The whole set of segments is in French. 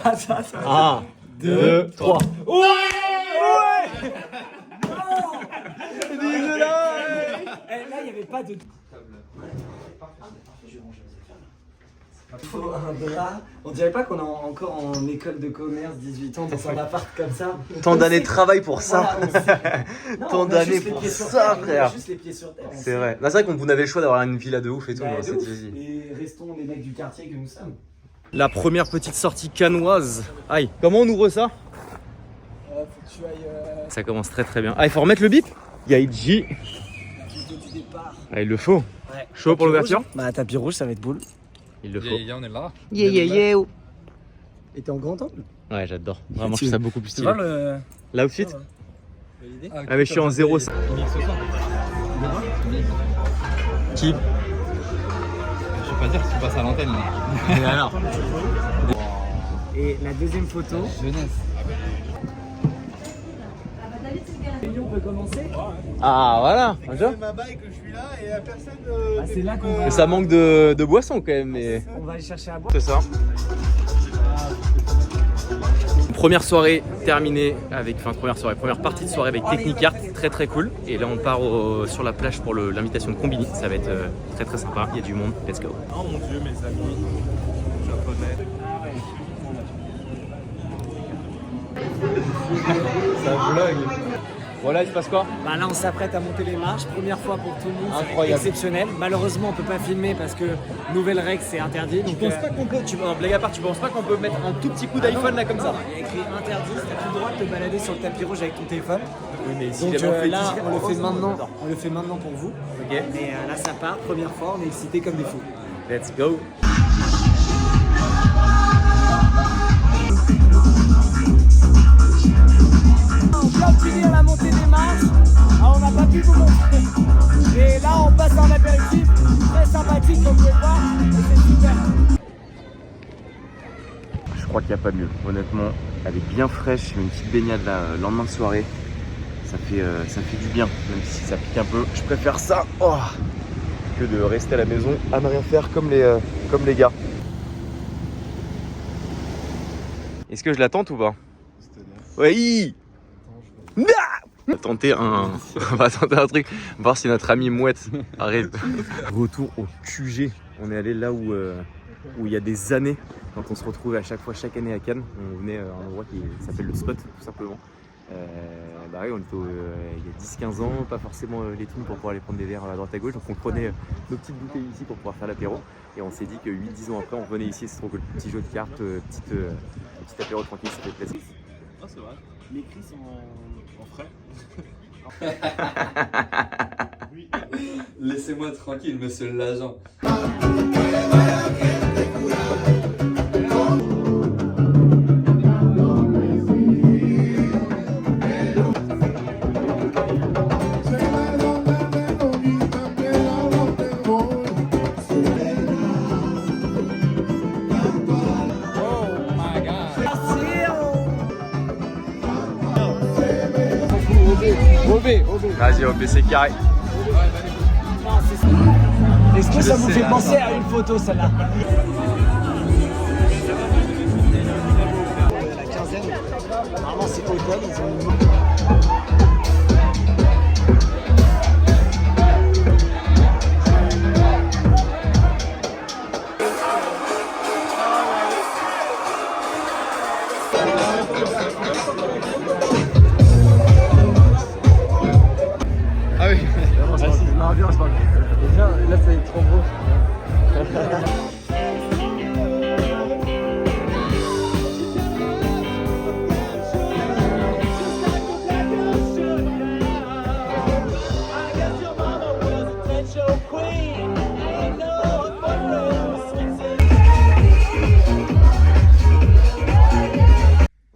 Ça. 1, 2, 3. Ouais. Dis-le-là. Là, il n'y avait pas de... Faut un bras. On dirait pas qu'on est encore en école de commerce, 18 ans, dans un appart comme ça. Tant d'années de travail pour ça. Non, Tant on a d'années juste les pour pieds sur ça, terre, on a frère. juste les pieds sur terre. C'est vrai. C'est vrai qu'on vous avait le choix d'avoir une villa de ouf et tout. Bah, dans de cette ouf. vie. Et restons les mecs du quartier que nous sommes. La première petite sortie canoise. Aïe, comment on ouvre ça? Faut que tu ailles Ça commence très très bien. Ah, il faut remettre le bip. Yaiji. du départ. Ah, il le faut. Ouais. Chaud pour l'ouverture? Bah, tapis rouge, ça va être boule. Il le faut. on est là. Et t'es en grand angle. Ouais, j'adore. Vraiment, je trouve ça beaucoup plus Tu stylé. vois le. L'outfit? L'idée. Ah, mais je suis en 0. Qui? Je sais pas dire si tu passes à l'antenne là. Et alors? Et la deuxième photo. Jeunesse. On peut commencer. Ah, voilà. Bonjour. ma bague que je suis là et personne. C'est là qu'on va. Mais ça manque de boisson quand même. Mais... On va aller chercher à boire. C'est ça. Première soirée terminée avec, première partie de soirée avec Technicart, très très cool. Et là on part sur la plage pour l'invitation de Combini, ça va être très très sympa, il y a du monde, let's go. Oh mon dieu, mes amis japonais. Ça vlog. Voilà, il se passe quoi? Bah là on s'apprête à monter les marches, première fois pour tout le monde, c'est Incroyable. exceptionnel. Malheureusement on peut pas filmer parce que nouvelle règle c'est interdit. Tu Donc, penses pas qu'on peut, blague à part, tu penses pas qu'on peut mettre un tout petit coup d'iPhone là comme ça? il y a écrit interdit, t'as plus le droit de te balader sur le tapis rouge avec ton téléphone. Oui, mais si Donc jamais on fait là ici- on le fait maintenant pour vous. Ok, Et là ça part, première fois, on est excités comme des fous. let's go. On vient de finir la montée des marches, alors on n'a pas pu vous montrer. Et là on passe en apéritif, très sympathique comme vous pouvez voir, et c'est super. Je crois qu'il n'y a pas mieux, honnêtement. Elle est bien fraîche, une petite baignade là, lendemain de soirée. Ça fait du bien, même si ça pique un peu. Je préfère ça que de rester à la maison à ne rien faire comme les gars. Est-ce que je la tente ou pas? Oui. On va tenter un truc, voir si notre ami Mouette arrive. Retour au QG. On est allé là où il y a des années, quand on se retrouvait chaque année à Cannes, on venait à un endroit qui s'appelle le Spot, tout simplement. Bah oui, on était il y a 10-15 ans, pas forcément les thunes pour pouvoir aller prendre des verres à droite à gauche, donc on prenait nos petites bouteilles ici pour pouvoir faire l'apéro. Et on s'est dit que 8-10 ans après, on venait ici, c'est trop cool. Petit jeu de cartes, petit apéro tranquille, ça fait plaisir. Ah, c'est vrai. Les prix sont en frais. Oui. Laissez-moi tranquille, monsieur l'agent. Vas-y, OP, c'est carré. Est-ce que ça vous fait penser à une photo celle-là? La quinzaine, normalement c'est hôtel, ils ont une... Ah oui. Viens, là ça va être trop beau.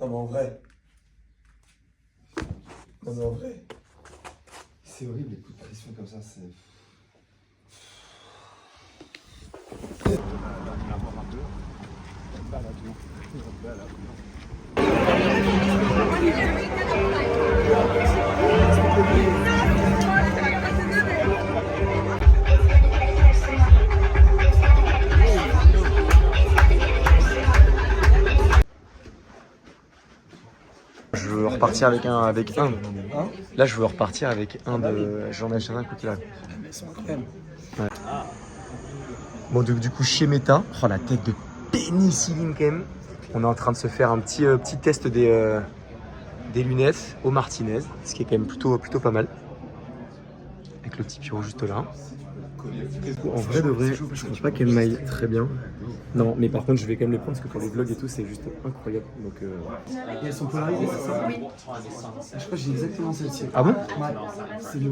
Non mais en vrai, c'est horrible les coups de pression comme ça, c'est... repartir avec un. Là, je veux repartir avec un de. J'en ai acheté un coup là. Mais c'est incroyable. Ouais. Bon, du coup, chez Meta, oh la tête de pénicilline quand même. On est en train de se faire un petit test des lunettes au Martinez, ce qui est quand même plutôt pas mal. Avec le petit pyro juste là. En vrai de vrai, je pense pas qu'elle m'aille très bien. Non, mais par contre, je vais quand même les prendre parce que pour les vlogs et tout, c'est juste incroyable. Donc, Et elles sont polarisées, c'est ça? Oui. Je crois que j'ai exactement celle-ci. Ah bon? Ouais. C'est du...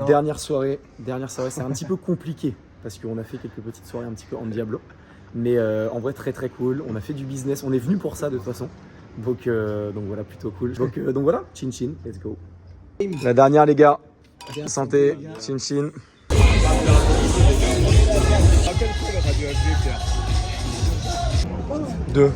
Dernière soirée, c'est un petit peu compliqué parce qu'on a fait quelques petites soirées un petit peu en Diablo. Mais en vrai, très très cool. On a fait du business, on est venu pour ça de toute façon. Donc voilà, plutôt cool. Donc voilà, chin chin, let's go. La dernière, les gars. Santé, chin chin. Deux.